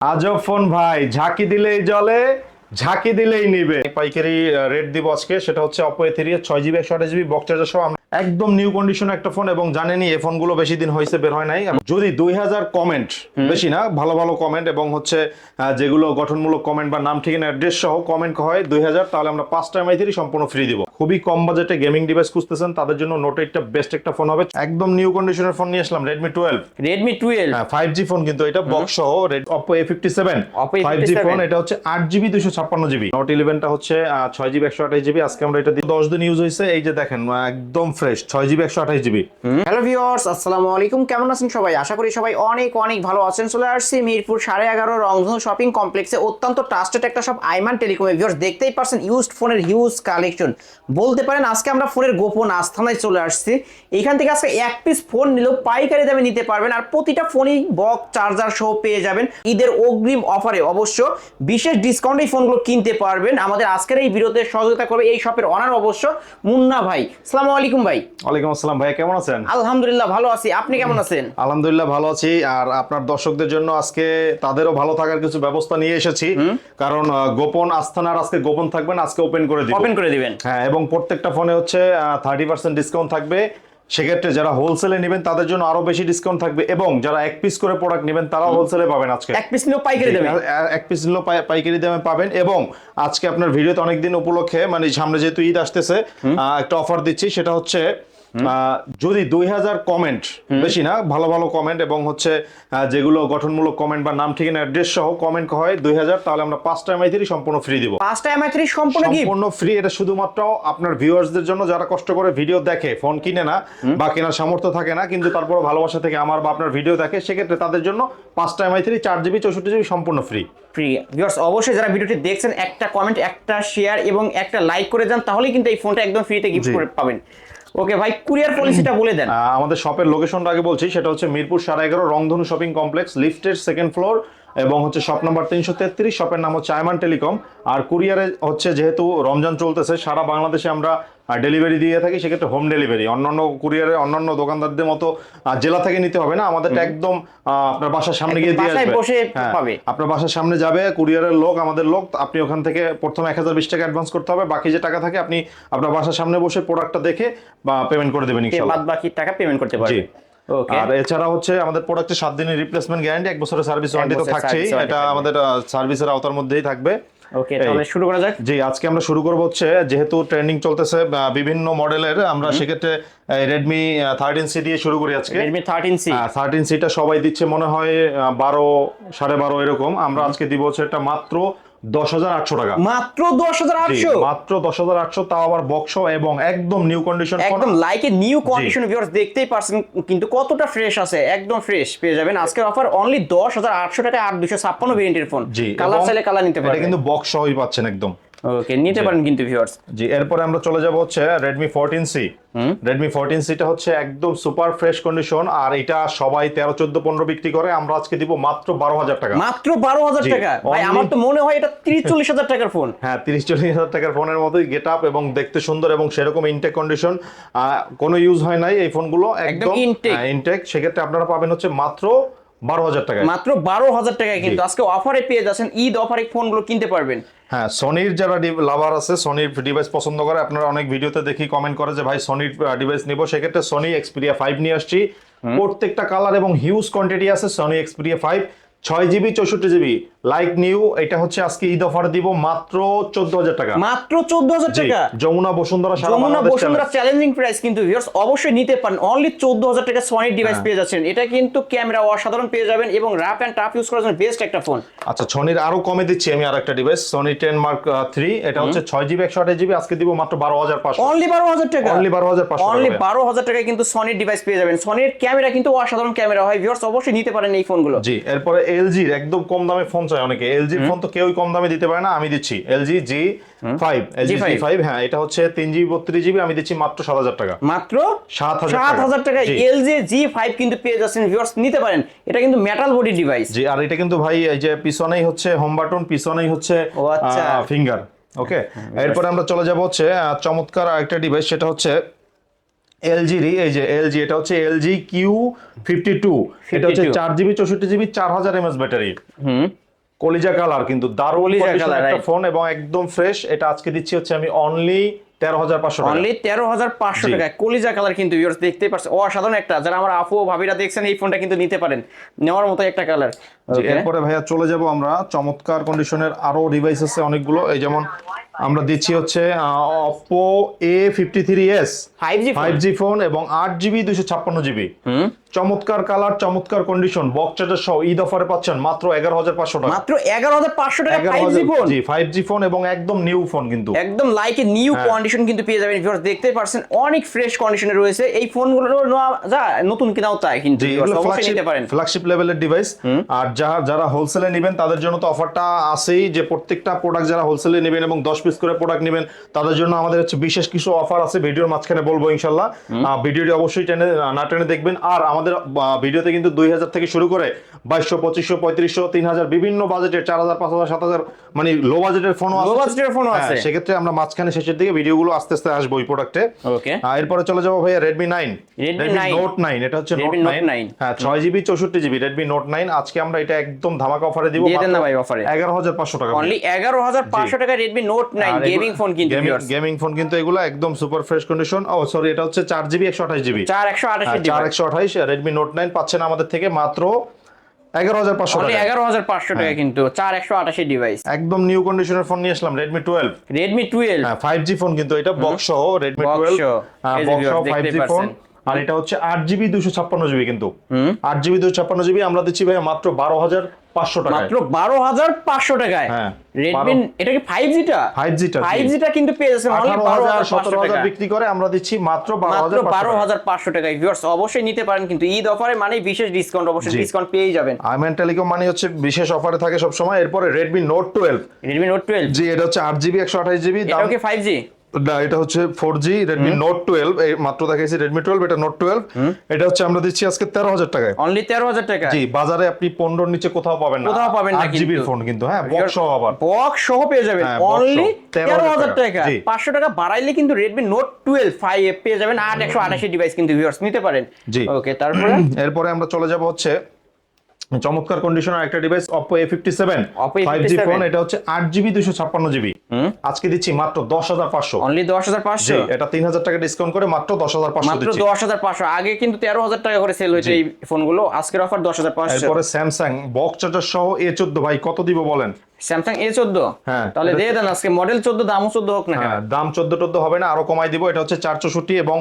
আজব ফোন ভাই, ঝাঁকি দিলেই জ্বলে, ঝাঁকি দিলেই নিবে। পাইকারি রেট দিব আজকে, সেটা হচ্ছে Oppo A3 এর 6GB 128GB বক্স চার্জার সহ একদম নিউ কন্ডিশন একটা ফোন। এবং জানেনই এই ফোনগুলো বেশি দিন হয়েছে বের হয় নাই। যদি 2000 কমেন্ট, বেশি না, ভালো ভালো কমেন্ট এবং হচ্ছে যেগুলো গঠনমূলক কমেন্ট বা নাম ঠিকানা অ্যাড্রেস সহ কমেন্ট হয় 2000, তাহলে আমরা 5টা MI3 সম্পূর্ণ ফ্রি দিব। খুবই কম বাজেটে গেমিং ডিভাইস খুঁজতেছেন তাদের জন্য নোট 8টা বেস্ট একটা ফোন হবে। একদম নিউ কন্ডিশনের ফোন নিয়ে আসলাম, Redmi 12। Redmi 12 হ্যাঁ, 5G ফোন কিন্তু এটা বক্স সহ। Oppo A57 Oppo 5G A57 phone, এটা হচ্ছে 8GB 256GB। Note 11টা হচ্ছে 6GB 128GB। আজকে আমরা এটা দিয়ে 10 দিন ইউজ হয়েছে। এই যে দেখেন একদম fresh 6GB 128GB। Hello viewers, আসসালামু আলাইকুম। কেমন আছেন সবাই? আশা করি সবাই অনেক অনেক ভালো আছেন। চলে আসছি মিরপুর 11.5 রংধনু শপিং কমপ্লেক্সে অত্যন্ত ট্রাস্টেড একটা শপ আইমান টেলিকমে। ভিউয়ার্স দেখতেই পারছেন ইউজড ফোনের হিউজ কালেকশন। বলতে পারেন আজকে আমরা ফোনের গোপন আস্থানায় চলে আসছি। এখান থেকে আজকে এক পিস ফোন নিলেও পাইকারি দামে নিতে পারবেন, আর প্রতিটা ফোনই বক্স চার্জার সহ পেয়ে যাবেন। ঈদের অগ্রিম অফারে অবশ্য বিশেষ ডিসকাউন্টে এই ফোনগুলো কিনতে পারবেন। আমাদের আজকের এই ভিডিওতে সহযোগিতা করবে এই শপের অনার অবশ্য মুন্না ভাই। আসসালামু আলাইকুম ভাই। ওয়ালাইকুম আসসালাম ভাই, কেমন আছেন? আলহামদুলিল্লাহ ভালো আছি, আপনি কেমন আছেন? আলহামদুলিল্লাহ ভালো আছি। আর আপনার দর্শকদের জন্য আজকে তাদেরও ভালো থাকার কিছু ব্যবস্থা নিয়ে এসেছি, কারণ গোপন আস্থানার আজকে গোপন থাকবেন, আজকে ওপেন করে দিবেন। হ্যাঁ, এবং প্রত্যেকটা ফোনে হচ্ছে 30% ডিসকাউন্ট থাকবে। সেক্ষেত্রে যারা হোলসেলে নেবেন তাদের জন্য আরো বেশি ডিসকাউন্ট থাকবে, এবং যারা এক পিস করে প্রোডাক্ট নেবেন তারাও হোলসেলে পাবেন। আজকে এক পিস নিলেও পাইকারি দামে, এক পিস নিলেও পাইকারি দামে পাবেন। এবং আজকে আপনার ভিডিওতে অনেকদিন উপলক্ষে, মানে সামনে যেহেতু ঈদ আসতেছে, একটা অফার দিচ্ছি। সেটা হচ্ছে যদি 2000 কমেন্ট, বেশি না, ভালো ভালো কমেন্ট এবং হচ্ছে যেগুলো গঠনমূলক কমেন্ট বা নাম ঠিকানা অ্যাড্রেস সহ কমেন্ট হয় 2000, তাহলে আমরা 5টা MI3 সম্পূর্ণ ফ্রি দিব। 5টা MI3 সম্পূর্ণ ফ্রি। এটা শুধুমাত্র আপনার ভিউয়ার্সদের জন্য, যারা কষ্ট করে ভিডিও দেখে, ফোন কিনে না বা কেনার সামর্থ্য থাকে না, কিন্তু তারপর ভালোবাসা থেকে আমার বা আপনার ভিডিও দেখে, সেক্ষেত্রে তাদের জন্য 5টা MI3 4GB 64GB সম্পূর্ণ ফ্রি। ভিউয়ার্স অবশ্যই যারা ভিডিওটি দেখছেন একটা কমেন্ট, একটা শেয়ার এবং একটা লাইক করে যান, তাহলেই কিন্তু এই ফোনটা একদম ফ্রিতে গিফট করে পাবেন। ওকে ভাই, কুরিয়ার পলিসিটা বলে দেন। আমাদের শপের লোকেশনটা আগে বলছি। সেটা হচ্ছে মিরপুর 11.5 রংধনু শপিং কমপ্লেক্স, লিফটের 2nd ফ্লোর, এবং হচ্ছে শপ নাম্বার 333। শপের নাম হচ্ছে আইমান টেলিকম। আর কুরিয়ারে হচ্ছে, যেহেতু রমজান চলতেছে, সারা বাংলাদেশে আমরা ডেলিভারি দিয়ে থাকি। সেক্ষেত্রে হোম ডেলিভারি, অন্যান্য কুরিয়ারে অন্যান্য দোকানদারদের মতো জেলা থেকে নিতে হবে না। আমাদের একদম আপনার বাসার সামনে গিয়ে দিয়ে আসবে। আপনার বাসার সামনে যাবে কুরিয়ারের লোক, আমাদের লোক। আপনি ওখান থেকে প্রথমে 1020 টাকা অ্যাডভান্স করতে হবে। বাকি যে টাকা থাকে আপনি আপনার বাসার সামনে বসে প্রোডাক্টটা দেখে বা পেমেন্ট করে দেবেন ইনশাআল্লাহ। বাদ বাকি টাকা পেমেন্ট করতে পারবেন। আর এছাড়া হচ্ছে আমাদের প্রোডাক্টে 7 দিনের রিপ্লেসমেন্ট গ্যারান্টি, 1 বছরের সার্ভিস ওয়ারেন্টি তো থাকছেই। এটা আমাদের সার্ভিসের আওতার মধ্যেই থাকবে। ওকে, তাহলে শুরু করা যাক। জি, আজকে আমরা শুরু করব হচ্ছে, যেহেতু ট্রেন্ডিং চলতেছে বিভিন্ন মডেলের, আমরা সেক্ষেত্রে Redmi 13C দিয়ে শুরু করি আজকে। Redmi 13C 13Cটা সবাই দিচ্ছে মনে হয় 12, 12.5 এরকম। আমরা আজকে দিব হচ্ছে এটা মাত্র 10,800 টাকা। মাত্র 10,800? মাত্র 10,800, তাও আবার বক্স এবং একদম নিউ কন্ডিশন, একদম like a new condition. Viewers দেখতেই পারছেন কিন্তু কতটা ফ্রেশ আছে, একদম ফ্রেশ পেয়ে যাবেন। আজকের অফার অনলি 10,800 টাকা, 8256 ভেরিয়েন্টের ফোন। কালার চাইলে কালার নিতে পারবেন। এটা কিন্তু বক্স সহই পাচ্ছেন একদম। ওকে, নিতে পারেন কিন্তু ভিউয়ার্স। জি, এরপরে আমরা চলে যাব হচ্ছে Redmi 14C। Redmi 14Cটা হচ্ছে একদম সুপার ফ্রেশ কন্ডিশন। আর এটা সবাই 13, 14, 15 বিক্রি করে, আমরা আজকে দিব মাত্র 12,000 টাকা। মাত্র 12,000 টাকা? ভাই আমার তো মনে হয় এটা 30-40 হাজার টাকার ফোন। হ্যাঁ, 30-40 হাজার টাকার ফোনের মতোই গেট আপ এবং দেখতে সুন্দর, এবং সেরকম ইনটেক কন্ডিশন, কোনো ইউজ হয় নাই এই ফোনগুলো, একদম ইনটেক। সেক্ষেত্রে আপনারা পাবেন হচ্ছে মাত্র 12,000 টাকা। মাত্র 12,000 টাকায় কিন্তু আজকে অফারে পেয়ে যাচ্ছেন। ঈদ অফারে ফোনগুলো কিনতে পারবেন। হ্যাঁ, সনির যারা লাভার আছে, সনির ডিভাইস পছন্দ করে, আপনারা অনেক ভিডিওতে দেখি কমেন্ট করে যে ভাই সনির ডিভাইস নিব। সেক্ষেত্রে সনি Xperia 5 নিয়ে আসছি। প্রত্যেকটা কালার এবং হিউজ কোয়ান্টিটি আছে। Sony Xperia 5 6GB 64GB like new. এটা হচ্ছে আজকে ঈদ অফার দিব মাত্র 14,000 টাকা। মাত্র 14,000 টাকা। যমুনা বসুন্ধরা চ্যালেঞ্জিং প্রাইস কিন্তু ভিউয়ার্স অবশ্যই নিতে পারেন। অনলি 14,000 টাকা সনির ডিভাইস পেয়ে যাচ্ছেন। এটা কিন্তু ক্যামেরা অসাধারণ পেয়ে যাবেন এবং রাফ এন্ড টাফ ইউজ করার জন্য বেস্ট একটা ফোন। আচ্ছা, সনির আরো কমে দিচ্ছি আমি আরেকটা ডিভাইস, সনি 10 Mark III। এটা হচ্ছে 6GB 128GB, আজকে দিব মাত্র 12,500। অনলি 12,000 টাকা। অনলি 12,500। অনলি 12,000 টাকায় কিন্তু সনির ডিভাইস পেয়ে যাবেন। সনির ক্যামেরা কিন্তু অসাধারণ ক্যামেরা হয় ভিউয়ার্স, অবশ্যই নিতে পারেন এই ফোনগুলো। জি, এরপরে LG এর একদম কম দামে ফোন চাই অনেকে। LG এর ফোন তো কেউই কম দামে দিতে পারে না, আমি দিচ্ছি LG G5। LG G5, হ্যাঁ, এটা হচ্ছে 3GB 32GB, আমি দিচ্ছি মাত্র 7,000 টাকা। মাত্র 7,000 টাকা LG G5 কিন্তু পেয়ে যাচ্ছেন ভিউয়ার্স, নিতে পারেন। এটা কিন্তু মেটাল বডি ডিভাইস। জি, আর এটা কিন্তু ভাই এই যে পিছনেই হচ্ছে হোম বাটন, পিছনেই হচ্ছে ফিঙ্গার। ওকে, এরপরে আমরা চলে যাব হচ্ছে চমৎকার আরেকটা ডিভাইস। সেটা হচ্ছে LG র, এই যে LG, এটা হচ্ছে LG Q52। এটা হচ্ছে 4GB 64GB 4000 mAh ব্যাটারি। কলিজা কালার কিন্তু দারুণ কলিজা condition colour, একটা right. ফোন এবং একদম ফ্রেশ। এটা আজকে দিচ্ছি হচ্ছে আমি অনলি 13,500 টাকা। অনলি 13,500 জি। টাকায় কলিজা কালার কিন্তু ভিউয়ার্স দেখতেই পাচ্ছেন, অসাধারণ একটা, যারা আমার আপু ও ভাবিরা দেখছেন এই ফোনটা কিন্তু নিতে পারেন, নেওয়ার মতো একটা কালার। জি, এরপরে ভাইয়া চলে যাব আমরা চমৎকার কন্ডিশনের আরো ডিভাইস আছে অনেকগুলো। এই যেমন আমরা দিচ্ছি হচ্ছে Oppo A53s 5G phone. 5G phone এবং 8GB 256GB। চমৎকার কালার, চমৎকার কন্ডিশন, বক্স চার্জার সহ ঈদ অফারে পাচ্ছেন মাত্র 11,500 টাকা। মাত্র 11,500 টাকা 5G 11,000 ফোন। জি 5G ফোন এবং একদম নিউ ফোন কিন্তু। একদম লাইক এ নিউ কন্ডিশন কিন্তু পেয়ে যাবেন ভিউয়ার্স, দেখতেই পারছেন অনেক ফ্রেশ কন্ডিশনে রয়েছে এই ফোনগুলো। যা নতুন কিনাও তাই কিন্তু জি, viewers, এগুলো অবশ্যই নিতে পারেন। ফ্ল্যাগশিপ লেভেলের ডিভাইস। আর যারা হোলসেলে নেবেন তাদের জন্য তো অফারটা আছেই, যে প্রত্যেকটা প্রোডাক্ট যারা হোলসেলে নেবেন এবং 10 পিস করে প্রোডাক্ট নেবেন তাদের জন্য আমাদের হচ্ছে বিশেষ কিছু অফার আছে, ভিডিওর মাঝখানে বলবো ইনশাআল্লাহ। ভিডিওটি অবশ্যই না টেনে দেখবেন। আর আমাদের ভিডিওতে কিন্তু 2000 থেকে শুরু করে 2200, 2500, 3500, 3000 বিভিন্ন বাজেটের 4000, 5000, 7000 মানে লো বাজেটের ফোনও আছে। লো বাজেটের ফোনও আছে। সেক্ষেত্রে আমরা মাঝখানে শেষের দিকে ভিডিওগুলো আস্তে আস্তে আসবো ওই প্রোডাক্টে। ওকে, এরপরে চলে যাবো ভাইয়া Redmi 9 Redmi 9 Note 9। এটা হচ্ছে Redmi Note Note 9 9 হ্যাঁ 6GB 64GB Redmi Note 9। আজকে আমরা এটা একদম ধামাকা অফারে দিব, দিয়ে দেন না ভাই অফারে। 11,500 টাকা। অনলি 11,500 টাকা Redmi Note 9 গেমিং ফোন কিন্তু viewers। গেমিং ফোন কিন্তু এগুলো একদম সুপার ফ্রেশ কন্ডিশন। ও সরি, এটা হচ্ছে 4GB 128GB 4128 4128 Redmi Note 9 পাচ্ছেন আমাদের থেকে মাত্র 11,500 অনলি টাকা। 11,500 টাকা কিন্তু 4128 ডিভাইস। একদম নিউ কন্ডিশনের ফোন নিয়ে আসলাম Redmi 12। Redmi 12 হ্যাঁ 5G ফোন কিন্তু এটা বক্স সহ Redmi Box 12 সহ। এই যে বক্স সহ viewers, দেখতেই 5G ফোন। পাচ্ছেন। আর এটা হচ্ছে 8GB 256GB কিন্তু 8GB 256GB আমরা দিচ্ছি ভাই মাত্র 12,500 টাকায়। মাত্র 12,500 টাকায়। হ্যাঁ, Redmi এটা কি 5G টা? 5G টা 5G টা কিন্তু পেয়ে যাচ্ছেন অনলি 18,000 12,500 17,000 টাকা। বিক্রি করে, আমরা দিচ্ছি মাত্র মাত্র 12,500 12,500 টাকায় ভিউয়ার্স, অবশ্যই নিতে পারেন কিন্তু ঈদ অফারে মানে বিশেষ ডিসকাউন্ট, অবশ্যই জি। ডিসকাউন্ট পেয়ে যাবেন। আইম্যান টেলিকম মানে হচ্ছে বিশেষ অফারে থাকে সব সময়। এরপরে Redmi Note 12 Redmi Note 12 জি, এটা হচ্ছে 8GB 128GB দাম। এটাও কি 5G? না, এটা হচ্ছে 4G Redmi Note 12। এই মাত্র দেখাইছি Redmi 12, এটা Note 12। এটা হচ্ছে আমরা দিচ্ছি আজকে 13,000 টাকায়। অনলি 13,000 টাকা। জি, বাজারে আপনি 15 নিচে কোথাও পাবেন না। কোথাও পাবেন না 8GB কিন্তু। ফোন কিন্তু, হ্যাঁ বক্স সহ আবার। বক্স সহ পেয়ে যাবেন হ্যাঁ, box অনলি সহ 13,000 টাকা। জি। 500 টাকা বাড়াইলে কিন্তু Redmi Note 12 5 পেয়ে যাবেন 8128 ডিভাইস কিন্তু ভিউয়ার্স নিতে পারেন। জি। ওকে, তারপরে এরপরে আমরা চলে যাব হচ্ছে চমৎকার কন্ডিশনের একটা device Oppo A57 Oppo 5G A57 phone. এটা হচ্ছে 8GB 256GB আজকে দিচ্ছি মাত্র 10,500। অনলি জি, 10,500। এটা 3,000 টাকা ডিসকাউন্ট করে মাত্র 10,500 মাত্র দিচ্ছি। 10,500। আগে কিন্তু 13,000 টাকা করে সেল হয়েছে এই ফোনগুলো, আজকের অফার 10,500। এরপরে স্যামসাং বক্স চার্জার সহ A14 ভাই কত দিব বলেন? স্যামসাং A14 হ্যাঁ, তাহলে দিয়ে দেন আজকে, মডেল 14 দামও 14 হোক না কেন। হ্যাঁ, দাম 14 হবে না, আরো কমাই দিব। এটা হচ্ছে 464 এবং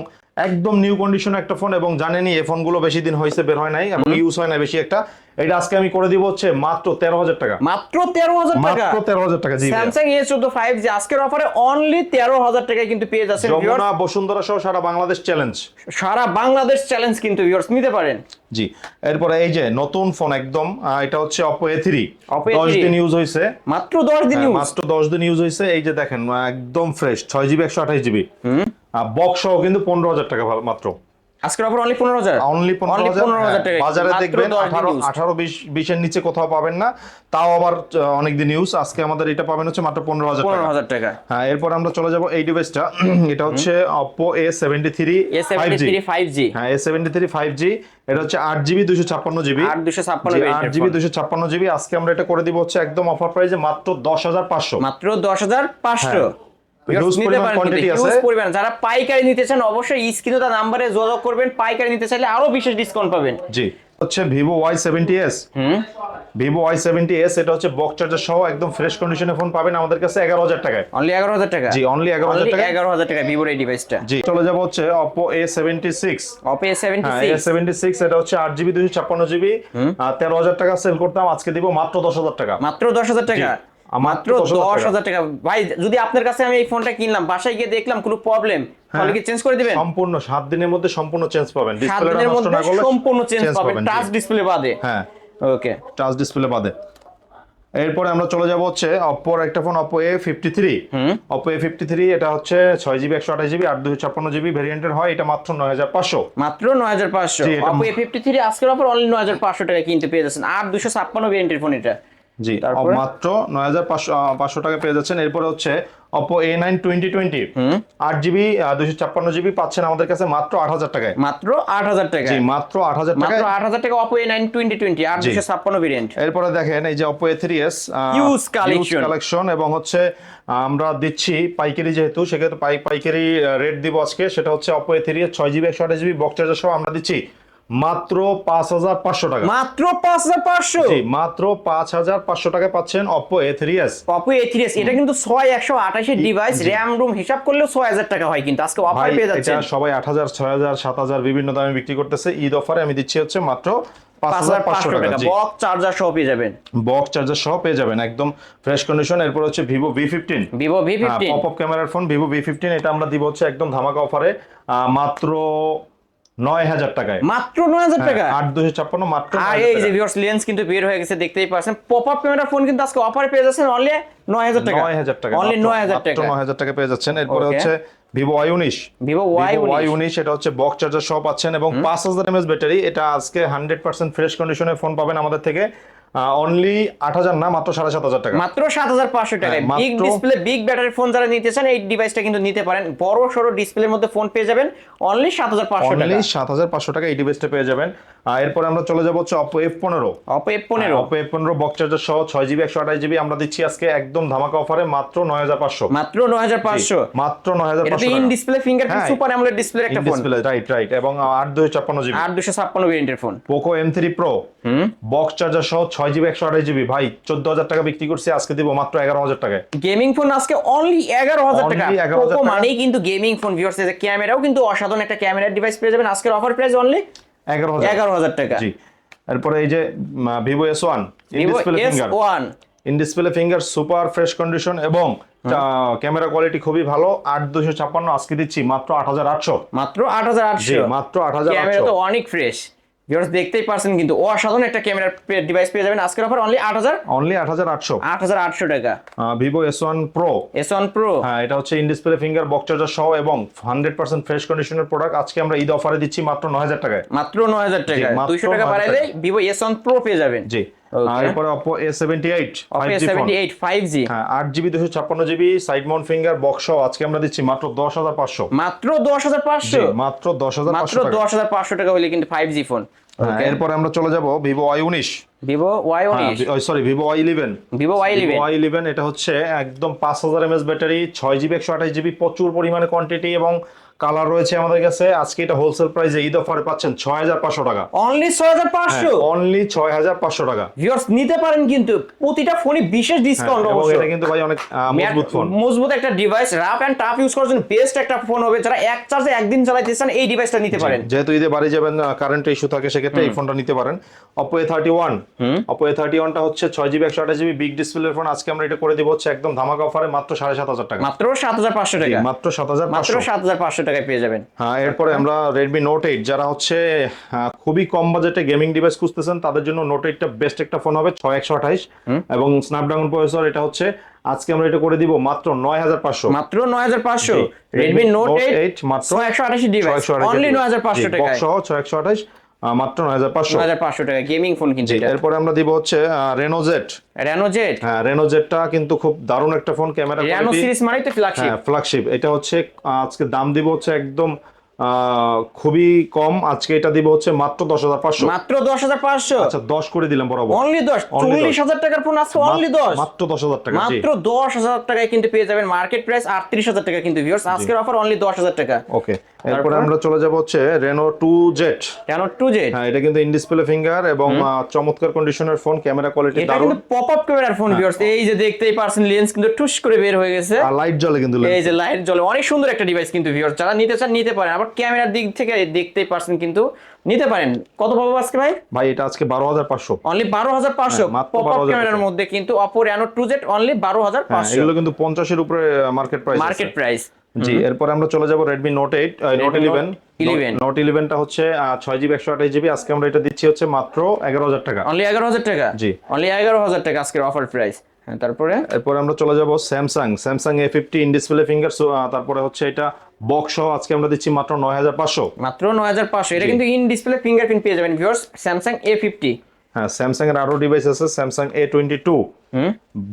একদম নিউ কন্ডিশন একটা ফোন এবং জানেনই এই ফোনগুলো বেশি দিন হয়েছে বের হয় নাই এবং ইউজ হয় না বেশি একটা। এটা আজকে আমি করে দিব হচ্ছে মাত্র 13,000 টাকা। মাত্র 13,000 টাকা। মাত্র 13,000 টাকা। জি ভাইয়া। স্যামসাং A14 5G আজকের অফারে অনলি 13,000 টাকায় কিন্তু পেয়ে যাচ্ছেন ভিউয়ার্স। যমুনা বসুন্ধরা সহ সারা বাংলাদেশ চ্যালেঞ্জ। সারা বাংলাদেশ চ্যালেঞ্জ কিন্তু ভিউয়ার্স নিতে পারেন। জি, এরপরে এই যে নতুন ফোন একদম এটা হচ্ছে Oppo A3 Oppo 10 A3 দিন ইউজ হয়েছে। মাত্র 10 দিন ইউজ। মাত্র 10 দিন ইউজ হয়েছে। এই যে দেখেন একদম ফ্রেশ 6GB 128GB বক্স সহ কিন্তু 15,000 টাকা মাত্র। আজকের অফার অনলি 15,000। অনলি 15,000 টাকা। বাজারে মাত্র দেখবেন 10 দিন use। 18-20 এর নিচে কোথাও পাবেন না, তাও আবার অনেক দিন ইউজ। আজকে আমাদের এটা পাবেন হচ্ছে মাত্র 15,000 টাকা। 15,000 টাকা। হ্যাঁ, এরপর আমরা চলে যাব এই ডিভাইসটা। এটা হচ্ছে Oppo A73 A73 5G। হ্যাঁ, A73 5G। এটা হচ্ছে 8GB 256GB 8GB 256GB। আজকে আমরা এটা করে দিব হচ্ছে একদম অফার প্রাইসে মাত্র 10,500। মাত্র 10,500। হিউজ পরিমাণ কোয়ান্টিটি আছে। হিউজ পরিমাণ। যারা পাইকারি নিতে চান অবশ্যই স্ক্রিনে দেওয়া নম্বরে যোগাযোগ করবেন, পাইকারি নিতে চাইলে আরো বিশেষ ডিসকাউন্ট পাবেন। জি, হচ্ছে Vivo Y70s। Vivo Y70s এটা হচ্ছে বক্স চার্জার সহ একদম ফ্রেশ কন্ডিশনে ফোন পাবেন আমাদের কাছে 11,000 টাকায়। অনলি 11,000 টাকা। জি, অনলি 11,000 টাকা। 11,000 টাকা ভিভোর এই ডিভাইসটা। জি, চলে যাব হচ্ছে Oppo A76। Oppo A76 A76 এটা হচ্ছে 8GB 256GB 13,000 টাকা সেল করতাম, আজকে দিব মাত্র 10,000 টাকা। মাত্র 10,000 টাকা। মাত্র 10,000 টাকা। ভাই যদি আপনার কাছে আমি এই ফোনটা কিনলাম, বাসায় গিয়ে দেখলাম কোনো প্রবলেম, তাহলে কি চেঞ্জ করে দিবেন? সম্পূর্ণ 7 দিনের মধ্যে সম্পূর্ণ চেঞ্জ পাবেন। 7 ডিসপ্লেটা দিনের নষ্ট না মধ্যে করলে সম্পূর্ণ চেঞ্জ পাবেন, টাচ জি। ডিসপ্লে বাদে। হ্যাঁ, ওকে, টাচ ডিসপ্লে বাদে। এরপরে আমরা চলে যাব হচ্ছে Oppo এর একটা phone Oppo A53। Oppo A53 এটা হচ্ছে 6GB 128GB 8/256GB ভেরিয়েন্টের হয়। এটা মাত্র 9,500। মাত্র 9,500। জি, এটা Oppo A53 আজকের অফার অনলি 9,500 টাকা কিনতে পেয়ে যাচ্ছেন। 8/256 ভেরিয়েন্টের ফোন এটা। জি তারপরে? মাত্র 9500 টাকা পেয়ে যাচ্ছেন। এরপরে হচ্ছে Oppo A9 2020 8GB 256GB পাচ্ছেন আমাদের কাছে মাত্র 8000 টাকায়। মাত্র 8000 টাকা। জি মাত্র 8000 টাকায়। মাত্র 8000 টাকা Oppo A9 2020 8256 ভেরিয়েন্ট। এরপরে দেখেন এই যে Oppo A3s huge collection. Collection এবং হচ্ছে আমরা দিচ্ছি পাইকারি, যেহেতু সেক্ষেত্রে পাইকারি রেট দিব আজকে। সেটা হচ্ছে Oppo A3s 6GB 128GB box charger সহ আমরা দিচ্ছি মাত্র 5500 টাকা। মাত্র 5500। জি মাত্র 5500 টাকায় পাচ্ছেন Oppo A3s। Oppo A3s এটা কিন্তু 6128 এর ডিভাইস, র‍্যাম রুম হিসাব করলেও 6000 টাকা হয়, কিন্তু আজকে অফার ভাই পেয়ে যাচ্ছেন। এটা সবাই 8000 6000 7000 বিভিন্ন দামে বিক্রি করতেছে, ঈদ অফারে আমি দিচ্ছি হচ্ছে মাত্র 5500 টাকা। জি বক্স চার্জার সহ পেয়ে যাবেন। বক্স চার্জার সহ পেয়ে যাবেন একদম ফ্রেশ কন্ডিশন। এরপর হচ্ছে Vivo V15, Vivo V15 pop up ক্যামেরার ফোন Vivo V15, এটা আমরা দিব হচ্ছে একদম ধামাকা অফারে মাত্র 9000 টাকায়। মাত্র 9000 টাকা। 8256 মাত্র আর 9000 এই যে টাকা। ভিউয়ার্স লেন্স কিন্তু বের হয়ে গেছে, দেখতেই পাচ্ছেন। পপ আপ ক্যামেরা ফোন কিন্তু আজকে অফারে পেয়ে যাচ্ছেন অনলি 9000 টাকা। 9000 টাকা, অনলি 9000 টাকা। 9000 টাকা পেয়ে যাচ্ছেন। এরপরে Okay. হচ্ছে Vivo Y19, Vivo Y19 এটা হচ্ছে বক্স চার্জার সহ পাচ্ছেন এবং 5000 mAh ব্যাটারি। এটা আজকে 100% ফ্রেশ কন্ডিশনে ফোন পাবেন আমাদের থেকে অনলি 8000 না মাত্র 7500 টাকা। মাত্র 7500 টাকায় হ্যাঁ, বিগ মাত্র- ডিসপ্লে বিগ ব্যাটারি ফোন যারা নিতে চান এই ডিভাইসটা কিন্তু নিতে পারেন। বড় সরো ডিসপ্লের মধ্যে ফোন পেয়ে যাবেন অনলি 7500 অনলি টাকা। 7500 টাকা এই ডিভাইসটা পেয়ে যাবেন। এরপর আমরা চলে যাব হচ্ছে Oppo F15। Oppo F15 Oppo F15 box charger সহ 6GB 128GB আমরা দিচ্ছি আজকে একদম ধামাকা অফারে মাত্র 9500। মাত্র 9500। মাত্র এটা 9500 তো ইন টাকা। ডিসপ্লে ফিঙ্গারপ্রিন্ট হ্যাঁ, সুপার অ্যামোলেড ডিসপ্লের একটা ফোন। ডিসপ্লে রাইট এবং 8256GB। 8256 ভেরিয়েন্টের ফোন। Poco M3 Pro box charger সহ 6GB 128GB ভাই 14000 টাকা বিক্রি করছি, আজকে দিব মাত্র 11000 টাকায়। গেমিং ফোন আজকে অনলি 11000 টাকা। Only 11,000 পোকো টাকা। মানেই কিন্তু গেমিং ফোন ভিউয়ার্স। এই যে ক্যামেরাও কিন্তু অসাধারণ একটা ক্যামেরার ডিভাইস পেয়ে যাবেন আজকের অফার প্রাইস অনলি 11000 টাকা। জি এরপরে এই যে Vivo S1 in Vivo display finger, S1 in display finger super fresh condition এবং ক্যামেরা কোয়ালিটি খুবই ভালো। 8256 আজকে দিচ্ছি মাত্র 8800। মাত্র 8800। জি মাত্র 8800। ক্যামেরা তো অনেক ফ্রেশ ভিউয়ার্স, দেখতেই পারছেন কিন্তু অসাধারণ একটা ক্যামেরার ডিভাইস পেয়ে যাবেন আজকের অফার অনলি 8800 টাকা। Vivo S1 Pro, S1 Pro হ্যাঁ এটা হচ্ছে in display finger box charger সহ এবং 100% ফ্রেশ কন্ডিশনের প্রোডাক্ট আজকে আমরা ঈদ অফারে দিচ্ছি মাত্র 9000 টাকায়। মাত্র 9000 টাকা। মাত্র 200 টাকা 9000 বাড়াইলে Vivo S1 Pro পেয়ে যাবেন। জি Okay. এরপরে Oppo A78 Oppo 5G phone, A78 5G হ্যাঁ 8GB 256GB side Mount finger box সহ আজকে আমরা দিচ্ছি মাত্র 10500। মাত্র 10500। মাত্র 10500 মাত্র টাকা। 10500 টাকা হলে কিন্তু 5G ফোন। হ্যাঁ, এরপরে আমরা চলে যাব Vivo Y19, Vivo Y19 sorry Vivo Y11। Vivo Y11 Y11 এটা হচ্ছে একদম 5000 mAh ব্যাটারি 6GB 128GB প্রচুর পরিমাণে কোয়ান্টিটি এবং কালার রয়েছে আমাদের কাছে। আজকে এটা হোলসেল প্রাইসে ঈদ অফারে পাচ্ছেন 6500 টাকা। অনলি 6500। অনলি 6500 টাকা। ভিউয়ার্স নিতে পারেন কিন্তু প্রতিটা ফোনে বিশেষ ডিসকাউন্ট এবং অবশ্যই। এটা কিন্তু ভাই অনেক মজবুত ফোন। মজবুত একটা device, rough and tough use করার জন্য বেস্ট একটা ফোন হবে। যারা এক চার্জে একদিন চালাতে চান এই ডিভাইসটা নিতে পারেন। যেহেতু ঈদে বাড়ি যাবেন, কারেন্ট ইস্যু থাকে, সেক্ষেত্রে এই ফোনটা নিতে পারেন। Oppo A31, Oppo A31 টা হচ্ছে 6GB 128GB বিগ ডিসপ্লের ফোন। আজকে আমরা এটা করে দিব হচ্ছে একদম ধামাকা অফারে মাত্র 7500 টাকা। মাত্র 7500 টাকা। মাত্র 7500। মাত্র 7500 টাকায় পেয়ে যাবেন। হ্যাঁ এরপরে আমরা Redmi Note 8, যারা হচ্ছে খুবই কম বাজেটে গেমিং ডিভাইস খুঁজতেছেন তাদের জন্য Note 8 টা বেস্ট একটা ফোন হবে 6128 এবং স্ন্যাপড্রাগন প্রসেসর। এটা হচ্ছে আজকে আমরা এটা করে দিব মাত্র 9500। মাত্র 9500 Redmi Note 8 মাত্র 128 ডিভাইস অনলি 9500 টাকায়। বক্স সহ 6128 মাত্র 9500। 9500 টাকা গেমিং ফোন কিন্তু এটা। এরপরে আমরা দিব হচ্ছে Reno Z। Reno Z, হ্যাঁ Reno Z টা কিন্তু খুব দারুণ একটা phone, camera Reno quality, series মানে তো ফ্ল্যাগশিপ। হ্যাঁ ফ্ল্যাগশিপ। এটা হচ্ছে আজকে দাম দিব হচ্ছে একদম খুবই কম। আজকে এটা দিব হচ্ছে মাত্র 10500। মাত্র 10500। আচ্ছা 10 করে দিলাম বরাবর। অনলি 10 40000 টাকার ফোন আজকে অনলি 10। মাত্র 10000 টাকা। জি মাত্র 10000 টাকায় কিন্তু পেয়ে যাবেন। মার্কেট প্রাইস 38000 টাকা কিন্তু ভিউয়ার্স, আজকের অফার অনলি 10000 টাকা। ওকে এরপরে আমরা চলে যাব হচ্ছে Reno 2Z। Reno 2Z হ্যাঁ এটা কিন্তু ইন ডিসপ্লে ফিঙ্গার এবং চমৎকার কন্ডিশনের ফোন, ক্যামেরা কোয়ালিটি এটা দারুণ। কিন্তু পপ আপ ক্যামেরার ফোন ভিউয়ার্স। এই যে দেখতেই পারছেন লেন্স কিন্তু টুস করে বের হয়ে গেছে আর লাইট জ্বলে কিন্তু এই যে লাইট জ্বলে। অনেক সুন্দর একটা ডিভাইস কিন্তু ভিউয়ার্স, যারা নিতে চান নিতে পারেন। আবার ক্যামেরার দিক থেকে দেখতেই পারছেন কিন্তু নিতে পারেন। কত পাবো আজকে ভাই? ভাই এটা আজকে 12500। অনলি 12500 মাত্র পপ আপ 12500 ক্যামেরার মধ্যে কিন্তু Oppo Reno 2Z অনলি 12500 এগুলো কিন্তু 50 এর উপরে মার্কেট প্রাইস। Market price. জি এরপরে আমরা চলে যাব Redmi Note 8 Note 11। Note 11 টা হচ্ছে 6GB 128GB আজকে আমরা এটা দিচ্ছি হচ্ছে মাত্র 11000 টাকা। অনলি 11000 টাকা। জি অনলি 11000 টাকা আজকের অফার প্রাইস। হ্যাঁ তারপরে এরপরে আমরা চলে যাব Samsung A50 in display finger. তারপরে হচ্ছে এটা বক্স সহ আজকে আমরা দিচ্ছি মাত্র 9500। মাত্র 9500। এটা কিন্তু ইন ডিসপ্লে ফিঙ্গারপ্রিন্ট পেয়ে যাবেন ভিউয়ার্স Samsung A50। হ্যাঁ স্যামসাং এর আরো ডিভাইস আছে, স্যামসাং A22।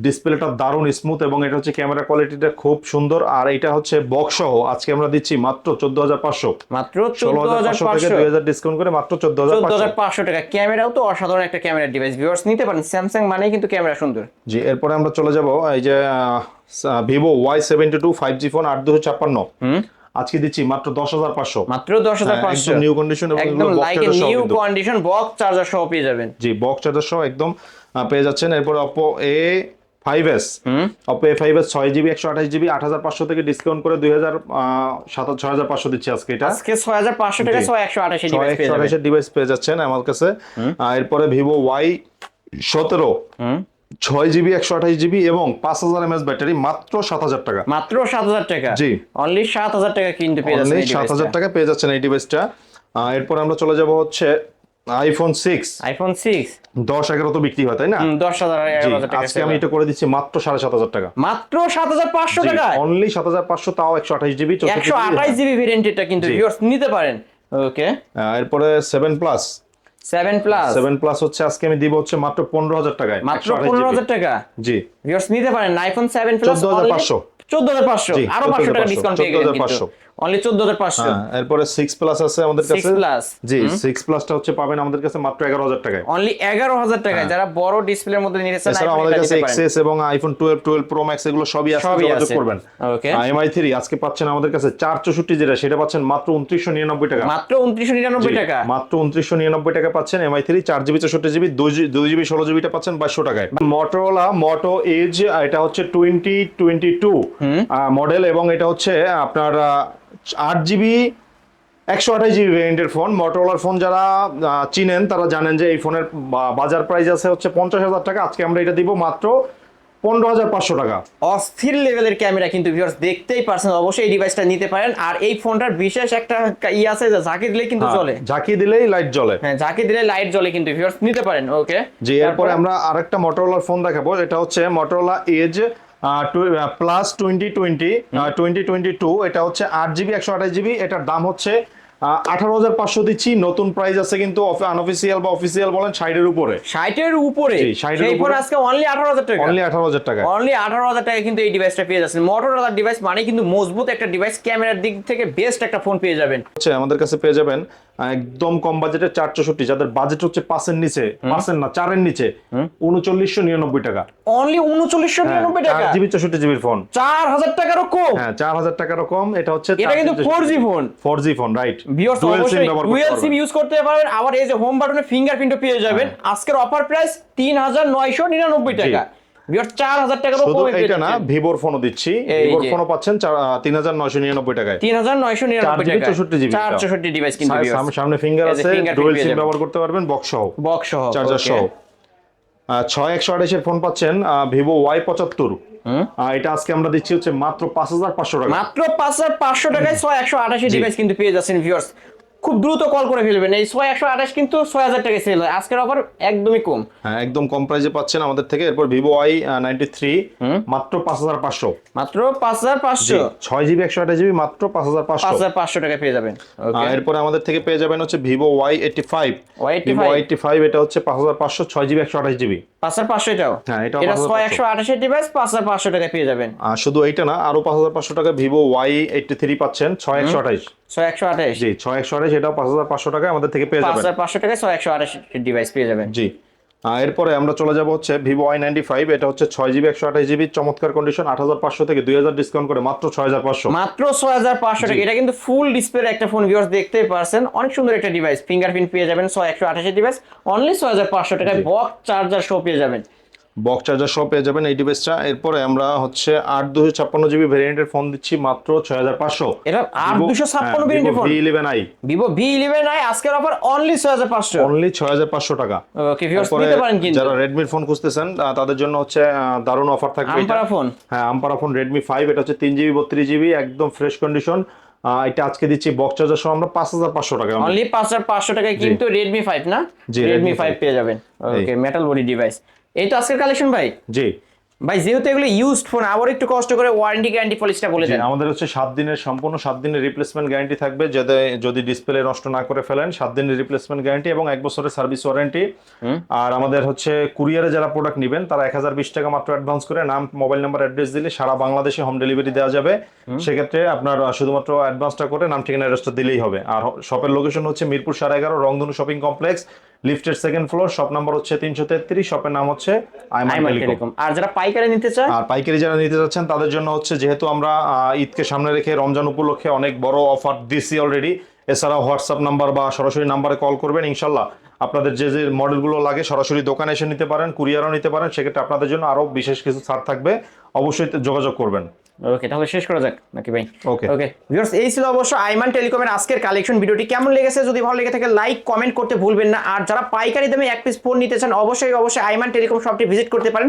ডিসপ্লেটা দারুণ স্মুথ এবং এটা হচ্ছে ক্যামেরা কোয়ালিটিটা খুব সুন্দর। আর এটা হচ্ছে বক্স সহ আজকে আমরা দিচ্ছি মাত্র 14,500, মাত্র 16,500 থেকে 2,000 ডিসকাউন্ট করে মাত্র 14,500 টাকা। ক্যামেরাও তো অসাধারণ একটা ক্যামেরা ডিভাইস, ভিউয়ার্স নিতে পারেন, স্যামসাং মানেই কিন্তু ক্যামেরা সুন্দর। জি, এরপরে আমরা চলে যাব এই যে ভিভো Y72 5G ফোন 8256, আজকে দিচ্ছি মাত্র 10,500, মাত্র 10,500, একদম নিউ কন্ডিশন এবং একদম like a new condition, box charger সহ পেয়ে যাবেন। জি, বক্স চার্জার সহ একদম পেয়ে যাচ্ছেন। এরপর Oppo A5s, Oppo A5s 6GB 128GB 8,500 থেকে ডিসকাউন্ট করে 6,500 দিচ্ছি আজকে। এটা আজকে 6,500 টাকা 128 ডিভাইস পেয়ে যাবেন। 128 ডিভাইস পেয়ে যাচ্ছেন আমার কাছে। এরপরে Vivo Y17 6GB 128GB এবং 5000 mAh ব্যাটারি মাত্র 7,000 টাকা। মাত্র 7,000 টাকা। জি, অনলি 7,000 টাকা কিনতে পেয়ে যাচ্ছেন এই ডিভাইসটা। 7,000 টাকা পেয়ে যাচ্ছেন এই ডিভাইসটা। এরপর আমরা চলে যাব হচ্ছে আইফোন 6। আইফোন 6 10-11 তো বিক্রি হয় তাই না? 10,000 11,000 টাকা। আজকে আমি এটা করে দিচ্ছি মাত্র 7,500 টাকা। মাত্র 7,500 টাকা, অনলি 7,500, তাও 128GB 128GB ভেরিয়েন্টটা কিন্তু ভিউয়ার্স নিতে পারেন। ওকে, এরপরে 7 প্লাস 7 প্লাস হচ্ছে আজকে আমি দিব হচ্ছে মাত্র 15,000 টাকায়, মাত্র 15,000 টাকা। জি, ভিউয়ার্স নিতে পারেন আইফোন 7 প্লাস 14,500, 14,500, আরো 500 টাকা ডিসকাউন্ট পেয়ে গেলেন কিন্তু অনলি 14,500। এরপরে 6 প্লাস আছে আমাদের কাছে। 6 প্লাস, জি, 6 প্লাসটা হচ্ছে পাবেন আমাদের কাছে মাত্র 11,000 টাকায়, অনলি 11,000 টাকায়। যারা বড় ডিসপ্লের মধ্যে নিতে চান এছাড়া আমাদের কাছে XS এবং আইফোন 12 প্রো ম্যাক্স এগুলো সবই আছে, যোগাযোগ করবেন। ওকে, MI3 আজকে পাচ্ছেন আমাদের কাছে 464 যেটা, সেটা পাচ্ছেন মাত্র 2999 টাকা, মাত্র 2999 টাকা, মাত্র 2999 টাকা পাচ্ছেন MI3 4GB 64GB 2GB 16GB টা পাচ্ছেন 2200 টাকায়। Motorola Moto Edge, এটা হচ্ছে 2022 মডেল এবং এটা হচ্ছে আপনার 8GB 128GB ভেরিয়েন্টের ফোন। মটোরোলার ফোন যারা চিনেন তারা জানেন যে এই ফোনের বাজার প্রাইস আছে হচ্ছে 50,000 টাকা। আজকে আমরা এটা দিব মাত্র 15,500 টাকা। অস্থির লেভেলের ক্যামেরা কিন্তু ভিউয়ার্স দেখতেই পারছেন, অবশ্যই এই ডিভাইসটা নিতে পারেন। আর এই ফোনটার বিশেষ একটা আছে যে ঝাঁকি দিলে কিন্তু চলে, ঝাঁকি দিলেই লাইট জ্বলে। হ্যাঁ, ঝাঁকি দিলে লাইট জ্বলে কিন্তু ভিউয়ার্স নিতে পারেন। ওকে, জি, এরপরে আমরা আরেকটা মটোরোলার ফোন দেখাবো, এটা হচ্ছে Motorola Edge প্লাস 2022, এটা হচ্ছে 8GB 128GB, এটার দাম হচ্ছে 18,500 দিচ্ছি। নতুন প্রাইস আছে কিন্তু আনঅফিসিয়াল বা অফিসিয়াল বলেন 60 এর উপরে, 60 এর উপরে। জি, 60 এর সেই ফোন উপরে আজকে অনলি 18,000 টাকা, অনলি 18,000 টাকা, অনলি 18,000 টাকা কিন্তু এই ডিভাইসটা পেয়ে যাচ্ছেন। মোটরোলার ডিভাইস মানে কিন্তু মজবুত একটা ডিভাইস, ক্যামেরার দিক থেকে বেস্ট একটা ফোন পেয়ে যাবেন। হচ্ছে আমাদের কাছে পেয়ে যাবেন একদম কম বাজেটে 464, যাদের বাজেট হচ্ছে 5 এর নিচে, 5 এর না 4 এর নিচে, 3999 টাকা, অনলি 3999 টাকা, 8GB 64GB ফোন 4,000 টাকারও কম। হ্যাঁ, 4,000 টাকারও কম। এটা হচ্ছে এটা কিন্তু 4G phone, 4G phone, right. Viewers অবশ্যই ডুয়াল সিম ইউজ করতে পারবেন। আবার এই যে হোম বাটনে ফিঙ্গারপ্রিন্টও পেয়ে যাবেন। আজকের অফার প্রাইস 3,999 টাকা। ভিউয়ার্স 4,000 টাকারও কম। শুধু এটা না, ভিভোর ফোনও দিচ্ছি, ভিভোর ফোনও পাচ্ছেন 3,999 টাকায়, 3,999 টাকা, 464 ডিভাইস কিন্তু ভিউয়ার্স। সামনে ফিঙ্গার আছে, ডুয়াল সিম ব্যবহার করতে পারবেন, বক্স সহ চার্জার সহ। 6128 এর ফোন পাচ্ছেন ভিভো Y75, এটা আজকে আমরা দিচ্ছি হচ্ছে মাত্র 5,500 টাকা, মাত্র 5,500 টাকায় 6128 ডিভাইস কিন্তু পেয়ে যাচ্ছেন ভিউয়ার্স। খুব দ্রুত কল করে ফেলবেন, এই 6128 কিন্তু 6,000 টাকায় সেল হয়। আজকের অফার একদমই কম, হ্যাঁ একদম কম প্রাইসে পাচ্ছেন আমাদের থেকে। এরপর ভিভো Y93 মাত্র 5,500, মাত্র 5,500, 6GB 128GB মাত্র 5,500 টাকায় পেয়ে যাবেন। এরপরে আমাদের থেকে পেয়ে যাবেন হচ্ছে ভিভো Y85, এটা হচ্ছে 5,500, 6GB 128GB 5,500, এটাও হ্যাঁ, এটা 6128 ডিভাইস 5,500 টাকায় পেয়ে যাবেন। শুধু এইটা না, আরো 5,500 টাকা ভিভো Y83 পাচ্ছেন 6128, 6128, জি 6128, এটাও 5,500 টাকা আমাদের থেকে পেয়ে যাবেন। 5,500 টাকায় 6128 ডিভাইস পেয়ে যাবেন। জি, এরপরে আমরা চলে যাব হচ্ছে ভিভো Y95, এটা হচ্ছে 6GB 128GB চমৎকার কন্ডিশন, 8,500 থেকে 2,000 ডিসকাউন্ট করে মাত্র 6,500, মাত্র 6,500 টাকা। এটা কিন্তু ফুল ডিসপ্লে একটা ফোন ভিউয়ার্স, দেখতেই পারছেন অনেক সুন্দর একটা ডিভাইস। ফিঙ্গারপ্রিন্ট পেয়ে যাবেন 6128 ডিভাইস অনলি 6,500 টাকায়, বক্স চার্জার সহ পেয়ে যাবেন, বক্স চার্জার সহ পেয়ে যাবেন এই ডিভাইসটা। এরপরে আমরা হচ্ছে 8/256GB ভেরিয়েন্টের ফোন দিচ্ছি মাত্র 6,500, এটা 8/256 ভেরিয়েন্টের ফোন V11i, ভিভো V11i আজকের অফার অনলি 6,500, অনলি 6,500 টাকা। ওকে ভিউয়ার্স নিতে পারেন কিন্তু যারা রেডমির ফোন খুঁজতেছেন তাদের জন্য হচ্ছে দারুণ অফার থাকবে। আমপারা ফোন, হ্যাঁ আমপারা ফোন Redmi 5, এটা হচ্ছে 3GB 32GB একদম ফ্রেশ কন্ডিশন। এটা আজকে দিচ্ছি বক্স চার্জার সহ আমরা 5,500 টাকা, অনলি 5,500 টাকায় কিন্তু Redmi 5 না, জি Redmi 5 পেয়ে যাবেন। ওকে, মেটাল বডি ডিভাইস। এই তো আজকের কালেকশন ভাই। জি, ভাই যেহেতু এগুলো ইউজড ফোন, আবার একটু কষ্ট করে ওয়ারেন্টি গ্যারান্টি পলিসিটা বলে জি, দেন। আমাদের হচ্ছে 7 দিনের সম্পূর্ণ 7 দিনের রিপ্লেসমেন্ট গ্যারান্টি থাকবে, যাতে যদি ডিসপ্লে নষ্ট না করে ফেলেন 7 দিনের রিপ্লেসমেন্ট গ্যারান্টি এবং 1 বছরের সার্ভিস ওয়ারেন্টি। আর আমাদের হচ্ছে কুরিয়ারে যারা প্রোডাক্ট নেবেন তারা 1020 টাকা মাত্র অ্যাডভান্স করে নাম, মোবাইল নাম্বার, অ্যাড্রেস দিলে সারা বাংলাদেশে হোম ডেলিভারি দেওয়া যাবে। সেক্ষেত্রে আপনার শুধুমাত্র অ্যাডভান্সটা করে নাম, ঠিকানা, অ্যাড্রেসটা দিলেই হবে। আর শপের লোকেশন হচ্ছে মিরপুর 11.5 রংধনু শপিং কমপ্লেক্স, লিফটের সেকেন্ড ফ্লোর, শপ নাম্বার হচ্ছে 333, শপের নাম হচ্ছে আইমান আইমান টেলিকম। টেলিকম। আর যারা পাইকারি নিতে চায়, আর পাইকারি যারা নিতে যাচ্ছেন তাদের জন্য হচ্ছে, যেহেতু আমরা ঈদকে সামনে রেখে রমজান উপলক্ষে অনেক বড় অফার দিচ্ছি অলরেডি। এছাড়াও হোয়াটসঅ্যাপ নাম্বার বা সরাসরি নাম্বারে কল করবেন, ইনশাল্লাহ আপনাদের যে যে মডেলগুলো লাগে সরাসরি দোকানে এসে নিতে পারেন, কুরিয়ারও নিতে পারেন। সেক্ষেত্রে আপনাদের জন্য আরো বিশেষ কিছু ছাড় থাকবে, অবশ্যই যোগাযোগ করবেন। ওকে তাহলে শেষ করা যাক নাকি ভাই? ওকে। ওকে ভিউয়ার্স, এই ছিল অবশ্য আইমান টেলিকমের আজকের কালেকশন। ভিডিওটি কেমন লেগেছে যদি ভালো লেগে থাকে লাইক কমেন্ট করতে ভুলবেন না। আর যারা পাইকারি দামে এক পিস ফোন নিতে চান অবশ্যই আইমান টেলিকম শপটি ভিজিট করতে পারেন।